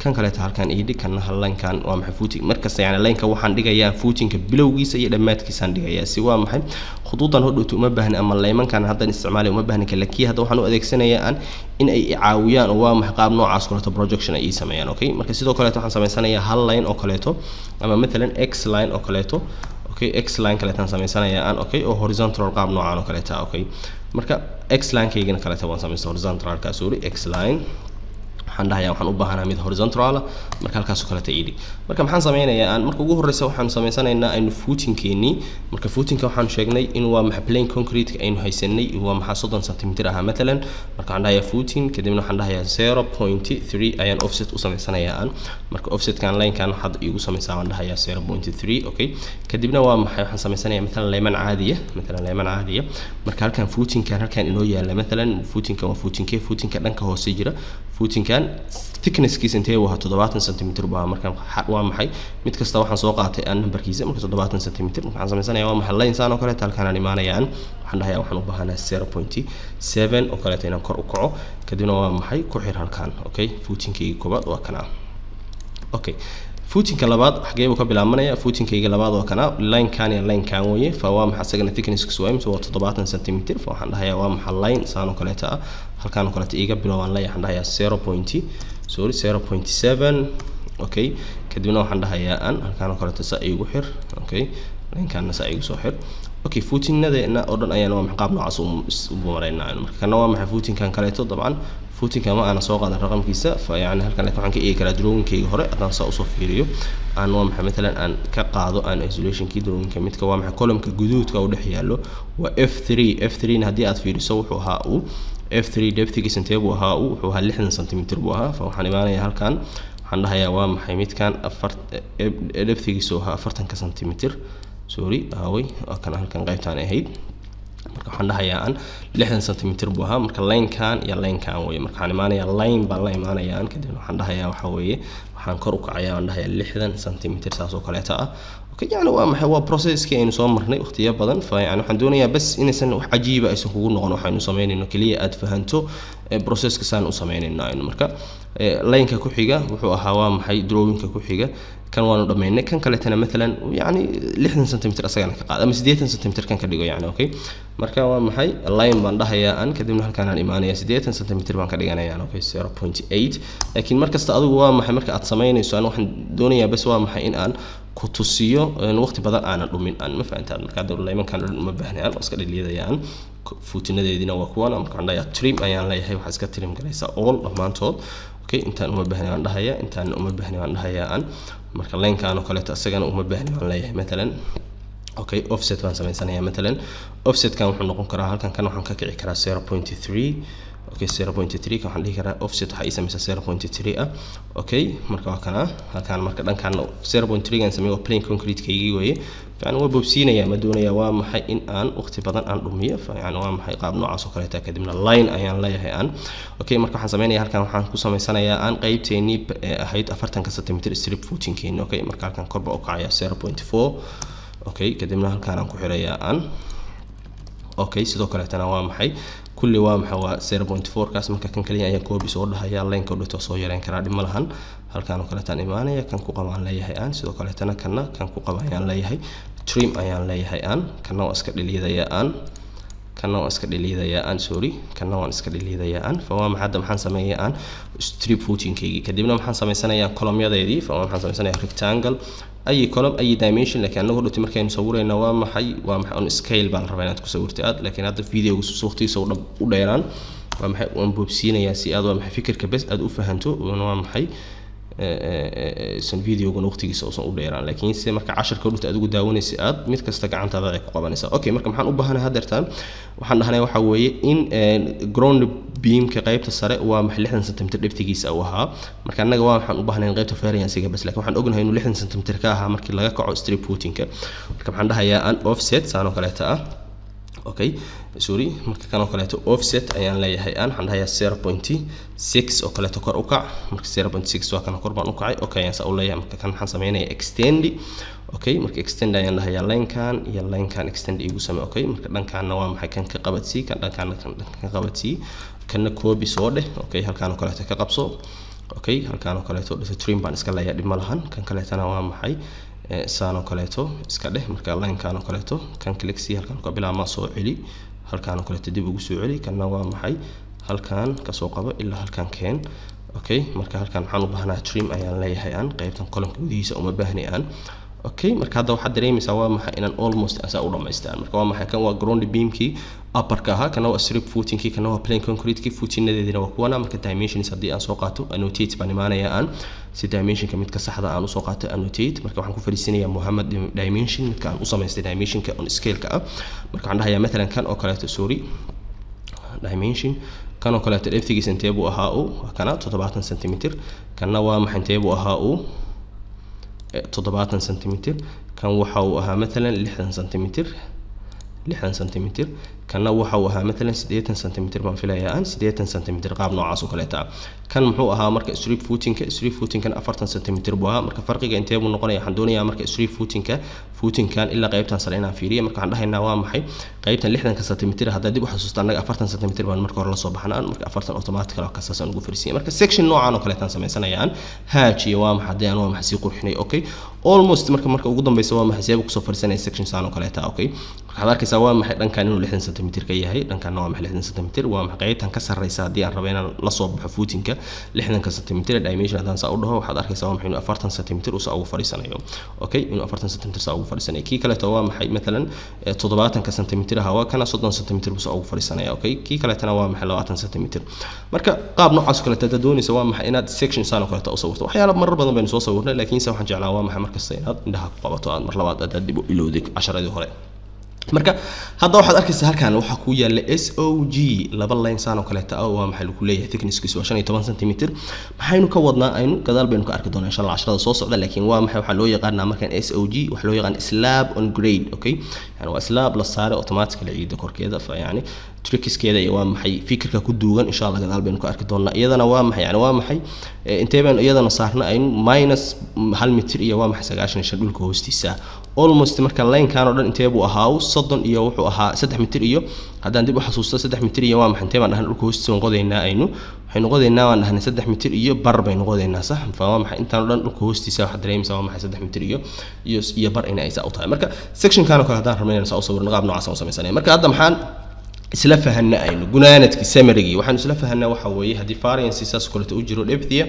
kan kale tan halkaan ii dhig kan line-kan waa maxay footing markasta yani line-ka waxaan dhigayaa footing-ka bilowgiisa iyo dhamaadkiisa aan dhigayaa si waa maxay khuduudan hodhowto uma baahna ama laymankan haddan isticmaalay uma baahna laakiin hadda waxaan u adeegsanayaa aan in ay caawiyaan oo waa maxay qaab noocaas kale projection ay sameeyaan okay marka sidoo kale waxaan sameysanayaa hal line oo kaleeto ama مثلا x line oo kaleeto okay x line kale tan sameysanayaa aan okay oo horizontal qaab noocaan oo kaleeto okay marka x line kaygana kaleeto waan sameystaa horizontal ka sorry x line waxaan dhahayaa waxaan u baahanaa mid horizontal marka halkaas oo kale taayidi marka maxaan sameynayaa aan marka ugu horeysa waxaan sameysanaynaa aynu footing-keeni marka footing-ka waxaan sheegnay in waa maxay plain concrete aynu haysanay waa maxay 30 cm ah مثلا marka aan dhahayaa footing kadibna waxaan dhahayaa 0.3 ayaan offset u sameysanayaa aan marka offset-kan line-kan waxaad igu sameysaa waan dhahayaa 0.3 okay kadibna waa maxay waxaan sameysanayaa مثلا layman caadiya marka halkan footing-kan halkan inoo yaala مثلا footing-ka waa footing-ka dhanka hoose jira footing-kan thickness-kiisa intee waa 70 cm baa marka waa maxay mid kasta waxaan soo qaatay aan numberkiisa marka 70 cm marka waxaan sameysanayaa waa maxay line saan oo kale halkaan aan imaanayaan waxaan dhahayaa waxaan u baahanaa 0.7 oo kale inaan kor u kaco kadibna waa maxay ku xir halkaan okay footing-kii koobaad waa kana okay footinka labaad xagee buu ka bilaabanaya footinkayga labaad oo kana line kan iyo line kan weeye fa waa maxay asagana thickness-kiisu waa 70 cm fa waxaan dhahayaa waa maxay line saan oo kale ah halkaan oo kale iga bilowaan la yaxan dhahayaa 0.7 okay kadibna waxaan dhahayaa aan halkaan oo kale saa igu xir okay line kan saa igu soo xir okay footinnadeena oo dhan ayaan waa maxay qaab noocaas u mareynaa marka kana waa maxay footinkan kale dabcan footinka ma ana soo qaadan raqamkiisa fa yani halkan waxaan ka eegi karaa drawing-kayga hore adaan saa u soo fiiriyo aan waa maxay midalan aan ka qaado aan isolation-kii drawing-ka midka waa maxay column-ka guduudka u dhex yaalo waa f3 na haddii aad fiiriso wuxuu ahaa uu f3 depth-giisa intee buu ahaa uu wuxuu ahaa 60 cm buu ahaa fa waxaan imaanayaa halkan waxaan dhahayaa waa maxay midkan depth-giisu ahaa 40 cm sorry aaway waa kan halkan qaybtaan ahayd marka waxaan dhahayaa aan 60 cm buu ahaa marka line kan iyo line kan weeye marka waxaan imaanayaa line baan la imaanayaa kadib waxaan dhahayaa waxa weeye waxaan kor u kacayaa aan dhahayaa 60 cm saas oo kale ah okay yani waa maxay waa process-kii aynu soo marnay waqtiyo badan fa yani waxaan doonayaa bas inaysan wax cajiib ah aysan kugu noqon waxaynu sameynayno kaliya aad fahanto process-ka saan u sameynayno marka line-ka ku xiga wuxuu ahaa waa maxay drawing-ka ku xiga kan waanu dhameynay kan kale tana مثلا yani 60 cm asagana ka qaad ama 80 cm kan ka dhigo yani okay marka waa maxay line baan dhahayaa aan kadibna halkaan aan imaanaya 80 cm baan ka dhiganayaa okay 0.8 laakiin markasta adigu waa maxay marka aad sameynayso aan waxaan doonayaa bas waa maxay in aan ku tusiyo waqti badan aan dhumin aan ma fahantaad marka dad laymankan ma baahnaan iska dhiliyadayaan footinadeedina waa kuwan marka aan dhahayaa trim ayaan leeyahay waxa iska trim galaysaa all dhamaantood okay intaan uma baahnay aan dhahayaa intaan uma baahnay aan dhahayaa aan marka line kan oo kale asagana uma baahnay aan leeyahay مثلا okay offset baan sameysanayaa مثلا offset kan wuxuu noqon karaa halkan kan waxaan ka kici karaa 0.3 okay 0.3 kan waxaan dhihi karaa offset waxa ay sameysaa 0.3 ah okay marka waa kana halkan marka dhankan 0.3 gaan sameeyo plain concrete kaygii weeye yani waa bobsiinaya ma doonaya waa maxay in aan waqti badan aan dhumiyo yani waa maxay qaab noocaas oo kale ah kadibna line ayaan leeyahay aan okay marka waxaan sameynayaa halkan waxaan ku sameysanayaa aan qaybteeni ahayd 40 cm strip footing-keeni okay marka halkan korba u kacaya 0.4 okay kadibna halkan aan ku xirayaa aan okay sidoo kale tana waa maxay kulli waa maxay waa 0.4 kaas marka kan kaliya ayaa koobi soo dhahayaa line-ka u dhigto soo yareen karaa dhima lahan halkaan oo kale tan imaanaya kan ku qabaan leeyahay aan sidoo kale tana kan ku qabayaan leeyahay trim ayaan leeyahay aan kana waa iska dhiliidaya aan kana waa iska dhiliidaya aan sorry kana waa iska dhiliidaya aan fa waa maxay maxaan sameeyaa aan strip footing-kaygi kadibna maxaan sameysanayaa column-yadeedii fa waxaan sameysanayaa rectangle ay column ay dimension laakiin anagu dhigtay markaynu sawirayna waa maxay on scale baan rabaa inaad ku sawirtay aad laakiin hadda video-gu waqtigiisa u dheeraan waa maxay waan boobsiinayaa si aad waa maxay fikirka bas aad u fahanto waa maxay san video-gu waqtigiisa oo u dheeraan laakiin si marka 10 ka dhigto adigu daawanaysa aad mid kasta gacantaada ay ku qabanaysaa okay marka maxaan u baahanahay hadeertaan waxaan dhahnay waxa weeye in ground beam-ka qaybta sare waa maxay 60 cm depth-giisa uu ahaa marka anaga waa waxaan u baahanahay qaybta variance-ga bas laakiin waxaan ognahay inuu 60 cm ka ahaa markii laga kaco strip footing-ka marka waxaan dhahayaa an offset saan oo kale ah okay sorry marka kan oo kale offset ayaan leeyahay aan waxaan dhahayaa 0.6 oo kale kor u kac marka 0.6 waa kan kor baan u kacay okay ayaan saa u leeyahay marka kan waxaan sameynayaa extend okay marka extend ayaan dhahayaa line-kan iyo line-kan extend igu samee okay marka dhankaana waa maxay kan ka qabadsii kan dhankaana kan ka qabadsii kana koobi soo dheh okay halkaan oo kale ka qabso okay halkaan oo kale trim baan iska leeyahay dhima lahan kan kale tana waa maxay saan oo kale iska dheh marka line-kan oo kale kan click si halkaan ka bilaabma soo celi halkaan oo kale dib ugu soo celi kana waa maxay halkaan ka soo qabo ilaa halkaan keen okay marka halkaan waxaan u baahanahay trim ayaan leeyahay aan qaybtan column-ka gudihiisa uma baahnay aan okay marka hadda waxaad dareemaysaa waa maxay inaan almost asaa u dhamaystaan marka waa maxay kan waa ground beam-kii upper-ka ahaa kana waa strip footing-kii kana waa plain concrete-kii footing-nadeedina waa kuwana marka dimensions haddii aan soo qaato annotate baan imaanayaa aan si dimension-ka midka saxda aan u soo qaato annotate marka waxaan ku fariisanayaa Muhammad dimension midka aan u samaystay dimension-ka on scale-ka ah marka waxaan dhahayaa مثلا kan oo kale sorry dimension kan oo kale depth-giisa intee buu ahaa uu kana 70 cm kana waa maxay intee buu ahaa uu 70 cm kan waxa uu ahaa مثلا 60 cm kana waxa uu ahaa مثلا 80 سنتيمتر baan filayaa aan 80 سنتيمتر qaab noocaas oo kale taa kan muxuu ahaa marka strip footing kan 40 سنتيمتر buu ahaa marka farqiga intee buu noqonayaa waxaan doonayaa marka strip footing kan ilaa qaybtan sare inaan fiiriyo marka waxaan dhahaynaa waa maxay qaybtan 60 سنتيمتر hadda dib u xasuusta anaga 40 سنتيمتر baan marka hore la soo baxnaa marka 40 automatic kala ka saasan ugu fiirsiin marka section noocan oo kale tan sameeysanayaan haaji waa maxay waa maxay si qurxinay okay almost marka ugu dambaysa waa maxay seeb ku soo fariisanay section saan oo kale taa okay waxaad arkaysaa waa maxay dhankan inuu 60 سنتيمتر ka yahay dhankan waa maxay 60 سنتيمتر waa maxay qaybtan ka sarreysa hadii aan rabo inaan la soo baxo footingka 60 سنتيمتر dimension hadaan saa u dhaho waxaad arkaysaa waa maxay inuu 40 سنتيمتر uu saa ugu fariisanayo okay inuu 40 سنتيمتر saa ugu fariisanayo kii kale waa maxay مثلا 70 سنتيمتر hawa kana 30 سنتيمتر uu saa ugu fariisanaya okay kii kale tana waa maxay 20 سنتيمتر marka qaab noocaas kale taa doonaysa waa maxay inaad section saan oo kale taa u sawirto waxyaalo marar badan baynu soo sawirnay laakiin se waxaan jeclaa waa maxay markasta inaad indhaha ku qabato aad mar labaad aad dib u ilowday casharadii hore marka hadda waxaad arkaysaa halkan waxa ku yaala SOG laba line saan oo kale taa waa maxay ku leeyahay thickness-kiisu waa 15 سنتيمتر maxaynu ka wadnaa aynu gadaal baynu ka arki doonaa insha Allah casharada soo socda laakiin waa maxay waxa loo yaqaan markan SOG waxa loo yaqaan slab on grade okay yani waa slab la saaray automatically ciidda korkeeda fa yani trickskeeda waa maxay fikirka ku duugan insha Allah gadaal baynu ka arki doonaa iyadana waa maxay yani waa maxay intee baynu iyadana saarna aynu minus 1 mitir iyo waa maxay 95 dhulka hoostiisa almost marka line kan oo dhan intee buu ahaa 30 iyo wuxuu ahaa 3 mitir iyo hadaan dib u xasuusto 3 mitir iyo waa maxay intee baan dhahan dhulka hoostiisa aan qodaynaa aynu waxaynu qodaynaa waan dhahnay 3 mitir iyo bar baynu qodaynaa sax waa maxay intaan oo dhan dhulka hoostiisa waxa dareemaysaa waa maxay 3 mitir iyo bar inay aysa u tahay marka section kan oo kale hadaan rabnaa inaan soo sawirno qaab noocaas oo sameeysanay marka hadda maxaan isla fahanna aynu gunaanadki summary waxaan isla fahanaa waxa weeye hadii variance saas kale u jiro depthia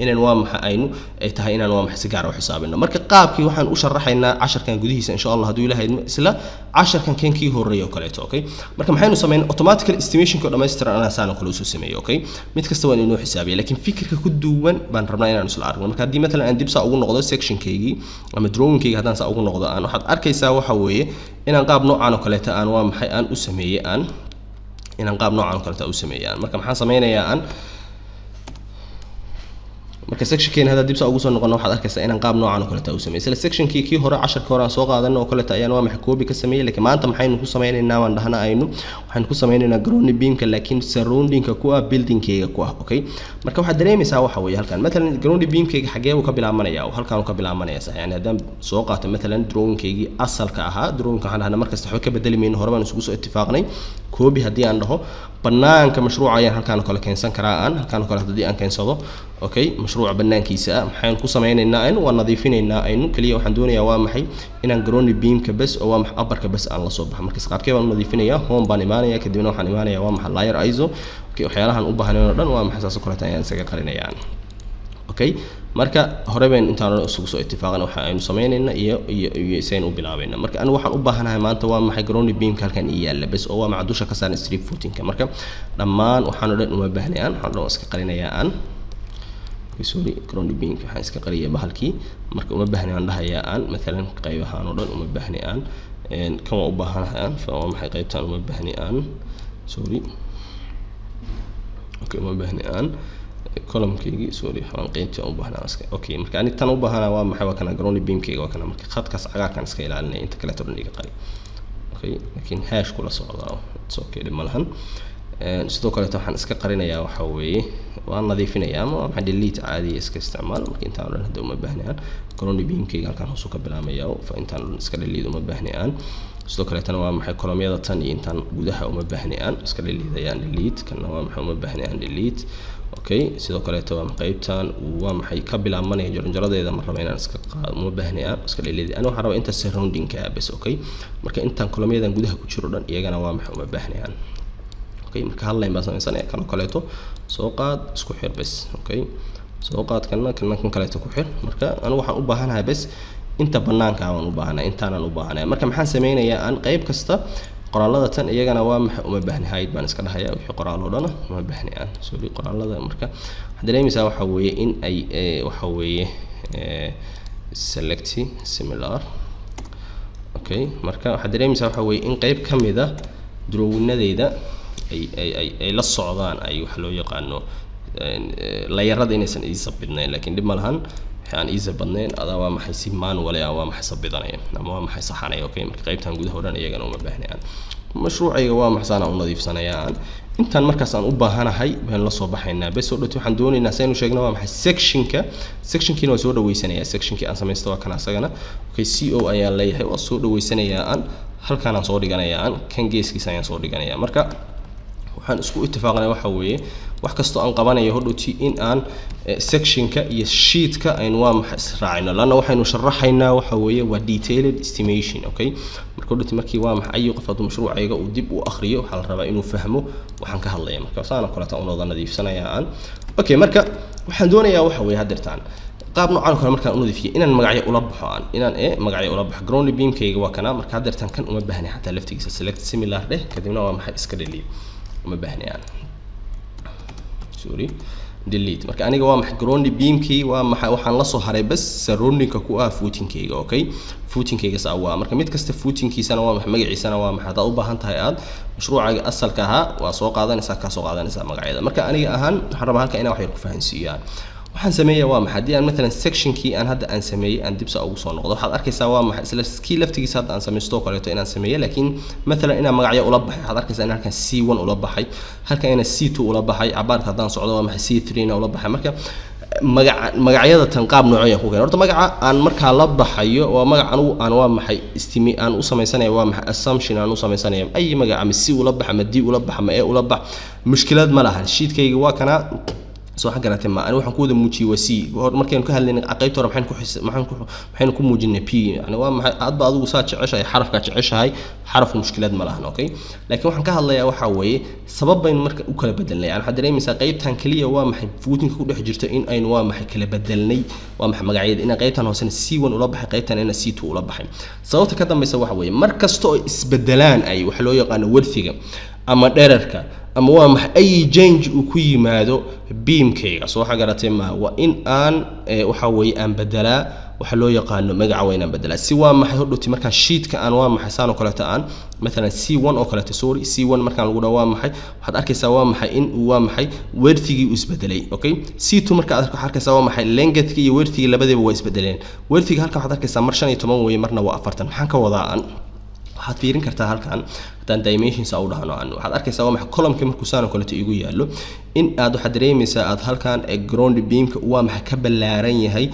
inaan waa maxay aynu ay tahay inaan waa maxay si gaar ah u xisaabino marka qaabkii waxaan u sharaxaynaa casharkan gudihiisa insha Allah haduu ilaahay isla casharkan keenkii horeeyo kale okay marka maxaynu sameeynaa automatical estimation ko dhameystiran ana saan kale u soo sameeyo okay mid kasta waa inuu xisaabiyo laakiin fikirka ku duwan baan rabnaa inaan isla aragno marka hadii mesela aan dib saa ugu noqdo section keegi ama drawing keegi hadaan saa ugu noqdo aan waxaad arkaysaa waxa weeye inaan qaab noocan oo kale aan waa maxay aan u sameeyay aan inaan qaab noocan oo kale taa u sameeyaan marka maxaan sameynayaa aan marka section keen hada dib soo ugu soo noqono waxaad arkaysaa inaan qaab noocan oo kale taa u sameeyay sida section kii hore 10 hore aan soo qaadanay oo kale taa ayaan waa maxay copy ka sameeyay laakiin maanta maxaynu ku sameynaynaa waan dhahna aynu waxaan ku sameynaynaa ground beamka laakiin surrounding-ka ku ah building-kayga ku ah okay marka waxaad dareemaysaa waxa weeye halkan mesela ground beamkayga xagee uu ka bilaabanayaa oo halkan uu ka bilaabanayaa sax yani hadaan soo qaato mesela drawing-kaygii asalka ahaa drawing-ka waxaan dhahna markasta waxa ka bedelmayno hore baan isugu soo ittifaaqnay copy hadii aan dhaho banaanka mashruuca ayaan halkan oo kale keensan karaa aan halkan oo kale hadii aan keensado okay mashruuca banaankiisa maxaan ku sameynaynaa aynu waa nadiifinaynaa aynu kaliya waxaan doonayaa waa maxay inaan ground beamka bas oo waa maxay upperka bas aan la soo baxo marka qaabkee baan nadiifinayaa home baan imaanayaa kadibna waxaan imaanayaa waa maxay layer iso okay waxyaalahan u baahneen oo dhan waa maxay saas kale ayaan isaga qarinayaan okay marka hore baan intaan isugu soo ittifaaqan waxa aynu sameeynayna iyo iseen u bilaabayna marka anigu waxaan u baahanahay maanta waa maxay ground beamka halkan yaala bas oo waa maxay dusha ka saaran strip footingka marka dhammaan waxaan oo dhan uma baahnayaan waxaan dhan iska qarinayaa aan sorry ground beamka waxaan iska qariyay bahalkii marka uma baahnayaan dhahayaa aan mesela qaybahan oo dhan uma baahnayaan kan waa u baahanahay waa maxay qaybtan uma baahnayaan sorry okay uma baahnayaan column-kaygi sorry waxaan qaybta u baahnaa iska okay marka ani tan u baahnaa waa maxay waa kana ground beam-kayga waa kana marka khadkaas cagaarkan iska ilaalinay inta kale oo dhan iga qari okay laakiin hash kula socdaa it's okay malahan sidoo kale waxaan iska qarinayaa waxa weeye waan nadiifinayaa ama waxaan delete caadi iska isticmaal marka intaan oo dhan hadda uma baahnayaan ground beam-kayga halkan hoos ka bilaabmaya fa intaan iska delete uma baahnayaan sidoo kale tan waa maxay kolomyada tan iyo intaan gudaha uma baahnayaan iska deleteayaan delete kana waa maxay uma baahnayaan delete okay sidoo kale waa qaybtan waa maxay ka bilaabmanaya jaranjaradeeda ma raba inaan iska qaado uma baahnayaan iska delete ana waxaan rabaa inta surrounding-ka bas okay marka intaan kolomyadan gudaha ku jiro dhan iyagana waa maxay uma baahnayaan okay marka hal line baan sameeysanaya kan kaleeto soo qaad isku xir bas okay soo qaad kan kaleeto ku xir marka anigu waxaan u baahanahay bas inta banaanka aan u baahanahay intaan u baahanahay marka maxaan sameynayaa aan qayb kasta qoraalada tan iyagana waa maxay uma baahnahay baan iska dhahayaa wixii qoraal oo dhan uma baahnayaan sorry qoraalada marka waxa dareemaysaa waxa weeye in ay waxa weeye select similar okay marka waxa dareemaysaa waxa weeye in qayb kamida drawinadeyda ay la socdaan ay wax loo yaqaano layerada inaysan ii sabidnayn laakiin dib ma lahan يعني إذا بدنين هذا waa maxay si manual ah waa maxay sabidanaya ama waa maxay saxanaya okay marka qaybtan gudaha horan iyagana uma baahnayaan mashruuciga waa maxsana u nadiifsanayaan intaan markaas aan u baahanahay baan la soo baxaynaa bas oo dhati waxaan doonaynaa saynu sheegna waa maxay sectionkiina waa soo dhaweysanaya sectionkii aan sameeysto waa kana asagana okay CO ayaan leeyahay waa soo dhaweysanaya aan halkaan aan soo dhiganaya kan geeskiisa ayaan soo dhiganaya marka waxaan isku ittifaaqnay waxa weeye wax kasto aan qabanayo hodhoti in aan sectionka iyo sheetka aan waa maxay israacino lana waxaynu sharaxaynaa waxa weeye waa detailed estimation okay marka hodhoti markii waa maxay ay qofadu mashruucayga uu dib u akhriyo waxa la rabaa inuu fahmo waxaan ka hadlayo marka saana kulata oo wada nadiifsanayaan okay marka waxaan doonayaa waxa weeye hadirtaan qaab noocan kale markaan u nadiifiyo inaan magacyo ula baxo inaan magacyo ula baxo ground beamkayga waa kana marka hadirtaan kan uma baahna xataa laftigiisa select similar kadibna waa maxay iska delete uma baahnayaan sorry delete marka aniga waa maxay ground beamkii waa maxay waxaan la soo haray bas surroundingka ku ah footingkayga okay footingkayga waa marka mid kasta footingkiisana waa maxay magaciisana waa maxay hada u baahan tahay aad mashruucaaga asalka ahaa waa soo qaadanaysaa ka soo qaadanaysaa magacyada marka aniga ahaan waxaan rabaa halka inaan wax yar ku fahansiiyaan waxaan sameeyaa waa maxay hadii aan mesela sectionkii aan hadda aan sameeyay aan dib ugu soo noqdo waxaad arkaysaa waa maxay isla skill laftigiisa hadda aan sameysto kaleeto inaan sameeyo laakiin mesela inaan magacyo ula baxay waxaad arkaysaa in halkan C1 ula baxay halkan ina C2 ula baxay cabaarka hadaan socdo waa maxay C3 na ula baxay marka magacyada tan qaab noocyo ku keenay horta magaca aan marka la baxayo waa magac aan waa maxay aan u sameysanayo waa maxay assumption aan u sameysanayo ay magac ama C ula bax ama D ula bax ama A ula bax mushkilad ma laha sheetkayga waa kana soo xagaratay ma aan waxaan ku wada muujiyay wasi markaan ka hadlaynay qaybta hore maxaan ku muujinay P yani waa maxay aadba adigu saa jeceshahay xarafka jeceshahay xaraf mushkilad ma lahan okay laakiin waxaan ka hadlayaa waxa weeye sababayn marka u kala bedelnay yani waxa dareemaysaa qaybtan kaliya waa maxay footingka ku dhex jirta in aynu waa maxay kala bedelnay waa maxay magacyada in qaybtan hoose C1 ula baxay qaybtan ina C2 ula baxay sababta ka dambaysa waxa weeye mar kasto ay isbedelaan ay wax loo yaqaan warfiga ama dhererka ama waa maxay ay change uu ku yimaado beamkayga soo xagaratay ma waa in aan waxa weeye aan bedelaa waxa loo yaqaan magaca weyn aan bedelaa si waa maxay hodhoti marka sheetka aan waa maxay saan oo kale aan mesela C1 oo kale sorry C1 markaan lagu dhaw waa maxay waxaad arkaysaa waa maxay in uu waa maxay wertigii uu isbedelay okay C2 marka aad arkaysaa waa maxay lengthki iyo wertigii labadaba way isbedeleen wertiga halka waxaad arkaysaa mar 15 weeye marna waa 40 maxaan ka wadaa aan waxaad fiirin kartaa halkan hadaan dimensions u dhahno waxaad arkaysaa waa maxay column-ka markuu saan kale igu yaalo in aad waxa dareemaysaa aad halkan ground beam-ka waa maxay ka ballaaran yahay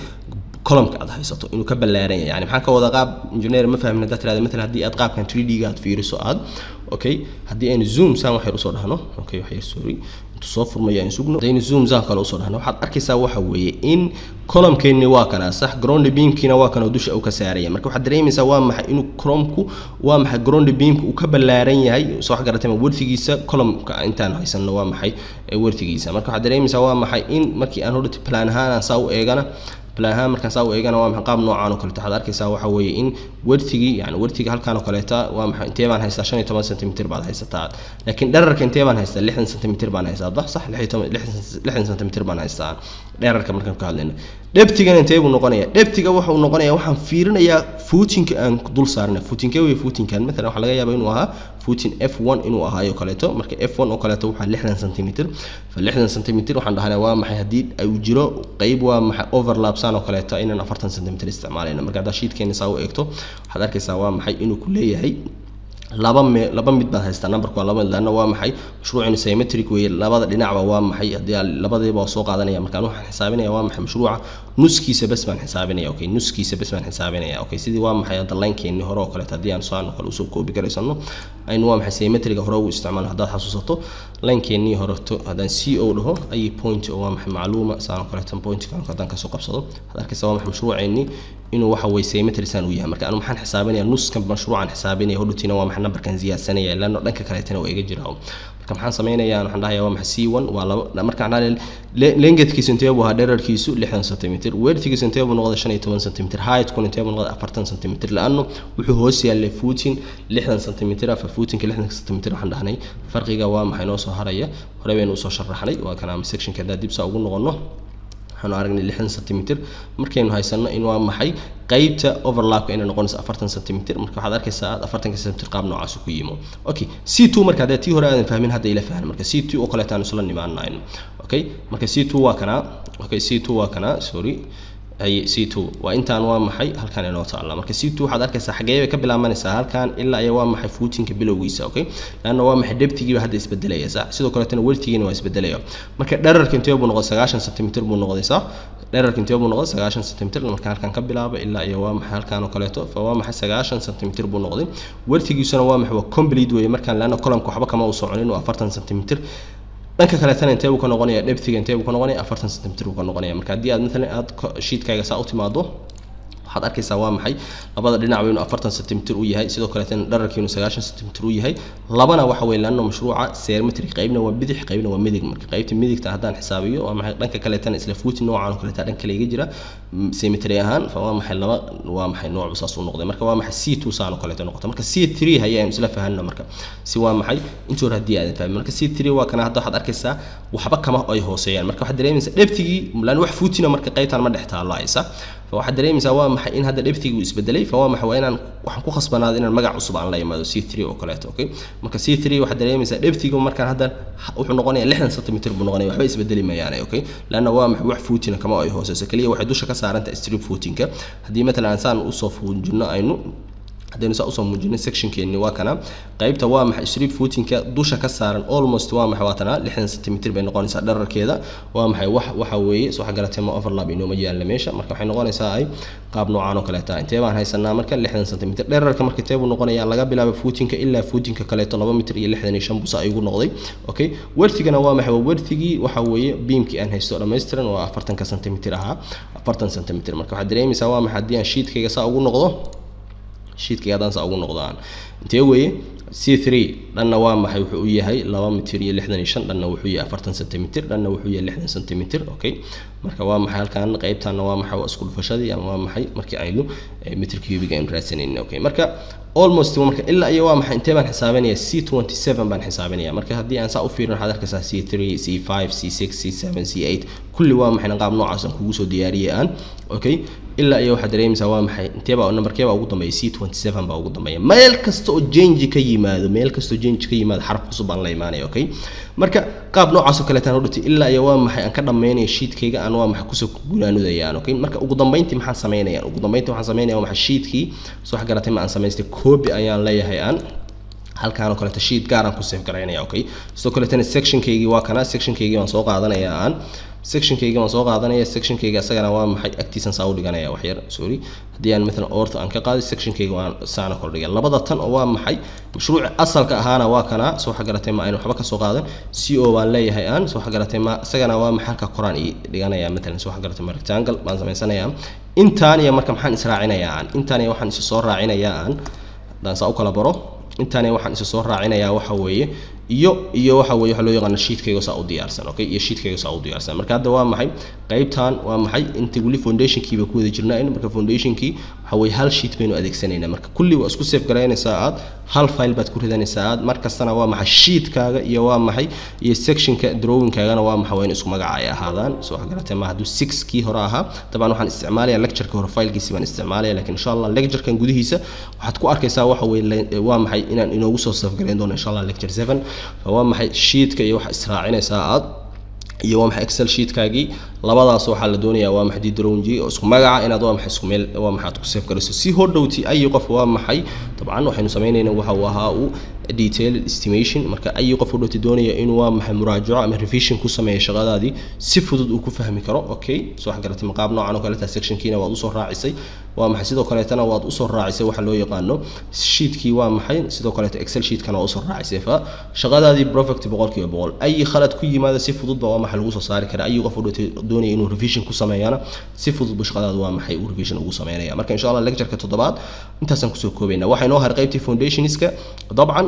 column-ka aad haysato inuu ka ballaaran yahay yani maxaan ka wada qaab engineer ma fahmin dad tiraada mesela hadii aad qaabkan 3D ga aad fiiriso aad okay hadii aynu zoom saan wax yar u soo dhahno okay wax yar sorry intuu soo furmaya in sugno hadii zoom saan kale u soo dhahno waxaad arkaysaa waxa weeye in column-keeni waa kana sax ground beam-kiina waa kana dusha uu ka saaraya marka waxaad dareemaysaa waa maxay inuu column-ku waa maxay ground beam-ku uu ka ballaaran yahay soo xagaratay wartigiisa column-ka intaan haysano waa maxay wartigiisa marka waxaad dareemaysaa waa maxay in markii aan horta plan ahaan saa u eegana plan markaan saa u eegana waa maxay qaab noocaan oo kale waxaad arkaysaa waxa weeye in wartiga halkaan oo kale waa maxay intee baan haystaa 15 cm baad haysataa laakiin dhererka intee baan haystaa 60 cm baan haystaa sax 60 cm baan haystaa dhererka markaan ka hadlayno depth-gana intee buu noqonayaa depth-ga waxa uu noqonayaa waxaan fiirinayaa footing aan dul saarnaa footing-ka way footing-kan mesela waxa laga yaabaa inuu ahaa footing F1 inuu ahaayo kaleeto marka F1 oo kaleeto waxa 60 cm fa 60 cm waxaan dhahnaa waa maxay hadii ay jiro qayb waa maxay overlap saan oo kaleeto inaan 40 cm isticmaalayna marka hada sheetkeena saa u eegto waxaad arkaysaa waa maxay inuu ku leeyahay laba mid baan haystaa numberku waa laba laana waa maxay mashruucinu symmetric weeye labada dhinacba waa maxay hadii labadaba soo qaadanaya markaan waxaan xisaabinaya waa maxay mashruuca nuskiisa bas baan xisaabinaya okay nuskiisa bas baan xisaabinaya okay sidii waa maxay hadda line-keeni hore oo kale hadii aan soo kale usoo koobi karaysano aynu waa maxay symmetric hore u isticmaalo hadaad xasuusato line-keeni hore hadaan CO dhaho ay point oo waa maxay macluuma saan kale tan point-kan hadaan ka soo qabsado hada arkaysaa waa maxay mashruuceeni inuu waxa way symmetry san u yahay marka anu maxaan xisaabinaya nuskan mashruucan xisaabinaya hodhotina waa maxay numberkan ziyadsanaya ilaa dhanka kale tan oo iga jira marka maxaan sameeynaya waxaan dhahayaa waa maxay C1 waa laba marka aan lengthkiisu intee buu ahaa dhererkiisu 60 cm widthkiisu intee buu noqday 15 cm height-ku intee buu noqday 40 cm laano wuxuu hoos yaalay footing 60 cm fa footing 60 cm waxaan dhahnay farqiga waa maxay noo soo haraya hore baynu soo sharaxnay waa kana section-ka dib sa ugu noqono waxaan aragnay 60 cm markaynu haysano in waa maxay qaybta overlap-ka inay noqonayso 40 cm marka waxaad arkaysaa 40 cm qaab noocaas ku yimo okay C2 marka hadii tii hore aan fahmin hadda ila fahmin marka C2 oo kale taan isla nimaanayno okay marka C2 waa kana okay C2 waa kana sorry هي C2 وإنتان وامحي هالكان إنه تعلم مركز C2 حد أركز حاجة كبلا من هالكان إلا أي وامحي فوتين كبلويسا أوكي لأنه وامحي دبتيجي بهذا يسبدليه صح سيدو كلاتنا ولتيجي ويسبدليه مركز درر كنتيو بنقص 19 سنتيمتر بنقص صح درر كنتيو بنقص 19 سنتيمتر لما كان كبلا إلا أي وامحي هالكان وكلاته فوامحي 19 سنتيمتر بنقص ولتيجي سنة وامحي وكمبليت ويمركز لأنه كلام كحبة كما وصعنين وأفرتن سنتيمتر dhanka kale tan intee uu ka noqonaya depth-ga intee uu ka noqonaya 40 cm uu ka noqonaya marka hadii aad midna aad sheet-kaaga saa u timaado waxaad arkaysaa waa maxay labada dhinac weyn 40 cm uu yahay sidoo kale tan dhererkiinu 90 cm uu yahay labana waxa weyn laano mashruuca symmetry qaybna waa bidix qaybna waa midig marka qaybta midigta hadaan xisaabiyo waa maxay dhanka kale tan isla foot noocan oo kale ta dhanka kale iga jira symmetry ahaan fa waa maxay laba waa maxay nooc saas uu noqday marka waa maxay C2 saan oo kale ta noqotay marka C3 hayaan isla fahanna marka si waa maxay intuu hadii aad fahmo marka C3 waa kana hadda waxaad arkaysaa waxba kama ay hooseeyaan marka waxa dareemaysaa depth-gii laan wax footina marka qaybtan ma dhextaalo aysa فواحد دريم سوا محي إن هذا الإبتي ويسبدلي فهو محوينا وحنكون خصبنا هذا المجا عصب عن لا يمادو C3 أو كلاته أوكي ممكن C3 واحد دريم سا الإبتي ومركان هذا وحنقوني لحنا سنتيمتر بنقوني وحبي يسبدلي ما يعني أوكي لأنه هو محوح فوتين كما أيه هو سكلي واحد دوش كسر أنت استريب فوتين ك هذه مثلا إنسان أصف وجنا أينو هذين سأوصل مجنون سكشن كأني واكنا قريب توامح إسريب فوتين كدوشة كسرن almost وامح واتنا لحنا سنتيمتر بين نقاني سأدرر كذا وامح وحوي سو حاجة تما أوفر بينه مجال لميشة مركب حين نقاني ساي قاب نوعانو كلاتا انتبه هاي سنة مركب لحنا سنتيمتر درر كمركب تابو نقاني يلا قبل فوتين إلا فوتين ككلاتا 2 متر إلا لحنا يشنبو سايقول نقضي أوكي ورثي أنا وامح وورثي وحوي بيمكن أن هيستور ماسترن وأفرتن كسنتيمتر أفرتن سنتيمتر مركب حد دريمي سوا محديان شيت كي سايقول نقضه sheet ka yadan sa ugu noqdaan intee weey C3 dhanna waa maxay wuxuu u yahay 2 mitir iyo 65 dhanna wuxuu yahay 40 cm dhanna wuxuu yahay 60 cm okay marka waa maxay halkaan qaybtaana waa maxay isku dhufashadii ama waa maxay markii aynu mitir cubic aan raadsanayno okay marka almost marka ilaa iyo waa maxay intee baan xisaabanaya C27 baan xisaabanaya marka hadii aan saa u fiirino waxaad arkaysaa C3 C5 C6 C7 C8 kulli waa maxay qaab noocaas aan kugu soo diyaariyay aan okay إلا أيه واحد ريم سوا محي انتبه النمبر كيف أقول ضمي C27 بقول ضمي ميل كستو جينج كيماد ميل كستو جينج كيماد حرف قصب عن ليماني أوكي مركا قاب نوع عسو كلا تنورتي إلا أيه وامحي أن كذا ميني شيت كيجا أنواع محي كسو جولانو ذيان أوكي مركا أقول ضمي أنت محل سميني يعني أقول ضمي أنت محل سميني ومحي شيت كي سو حاجة رتيم عن سميني كوبي أيان ليه هيان هل كانوا كلا تشيت قارن كسيف قرينا أوكي سو كلا تن السكشن كيجي واكنا السكشن كيجي من سوق هذا يان section كيجا من سوق هذا section كيجا سجنا وام حي أكتيسن ساول جانا يا وحير سوري هدي أنا مثلا أورث أنك قاعد section كيجا وان سانا كوريا لبضة تن وام حي مشروع أصل كهانا واكنا سو حاجة تما إنه حبك سوق هذا CO وان لي هيان سو حاجة تما سجنا وام حركة قرآني جانا يا مثلا سو حاجة تما rectangle بان زمان سنة يا إنتان يا مركم حن إسراعنا يا عن إنتان يا وحن إسصور راعنا يا عن دان ساوك لا برو إنتان وحن إسصور راعنا يا وحوي iyo waxa weey waxa loo yaqaan sheet-kayga saa u diyaarsan okay iyo sheet-kayga saa u diyaarsan marka hadda waa maxay qaybtan waa maxay inta wali foundation-kiiba ku wada jirnaa in marka foundation-kii waxa weey hal sheet baynu adeegsanayna marka kulli waa isku save garaynaysaa aad hal file baad ku ridanaysaa aad markastana waa maxay sheet-kaaga iyo waa maxay iyo section-ka drawing-kaagana waa maxay in isku magac ay ahaadaan soo wax garatay ma haduu 6 kii hore ahaa taban waxaan isticmaalayaa lecture-ka hore file-kiisa baan isticmaalayaa laakiin insha Allah lecture-kan gudihiisa waxaad ku arkaysaa waxa weey waa maxay inaan inoogu soo save garayn doono insha Allah lecture 7 فهو محي شيت كي واحد إسرائيلي ساعات يوم محي إكسل شيت كاجي لبضع صوح على الدنيا ومحي دي درونجي اسكو مجا إن دوام محي سكمل ومحي تكسف كرسي سي هردوتي أي قف ومحي طبعا وحين نسمينه إنه وها detail estimation marka ay qof u dhati doonaya in waa maxay muraajaco ama revision ku sameeyo shaqadaadii si fudud uu ku fahmi karo okay soo wax garatay maqaab noocan oo kale ta section kiina waad u soo raacisay waa maxay sidoo kale tan waad u soo raacisay waxa loo yaqaano sheet kii waa maxay sidoo kale excel sheet kana u soo raacisay fa shaqadaadii perfect 100% ay khalad ku yimaada si fudud waa maxay lagu soo saari kara ay qof u dhati doonaya inuu revision ku sameeyana si fudud shaqadaadu waa maxay uu revision ugu sameeynaya marka insha Allah lecture-ka toddobaad intaasan ku soo koobayna waxay noo har qaybtii foundationska dabcan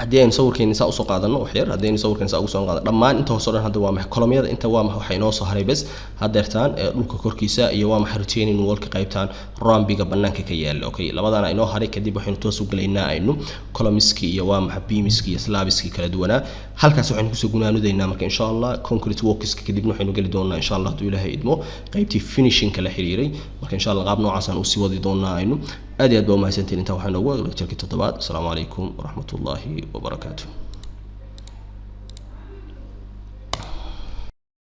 haddii aynu sawirkeena saa u soo qaadano wax yar haddii aynu sawirkeena saa ugu soo qaadano dhammaan inta hoos oo dhan hadda waa maxay kolomyada inta waa maxay waxay noo soo haray bas hadeertaan dhulka korkiisa iyo waa maxay retaining wall-ka qaybtaan rambiga banaanka ka yaala okay labadana inoo haray kadib waxaynu toos u galaynaa aynu columnski iyo waa maxay beamski iyo slabski kala duwanaa halkaas waxaynu ku soo gunaanadaynaa marka insha Allah concrete works kadib waxaynu gali doonaa insha Allah haduu Ilaahay idmo qaybtii finishing kala xiriiray marka insha Allah qaab noocaas aan u sii wadi doonaa aynu aad iyo aad baa u mahadsantiin inta waxaan ugu lecture-kii toddobaad. Assalaamu calaykum waraxmatullaahi wabarakaatuh.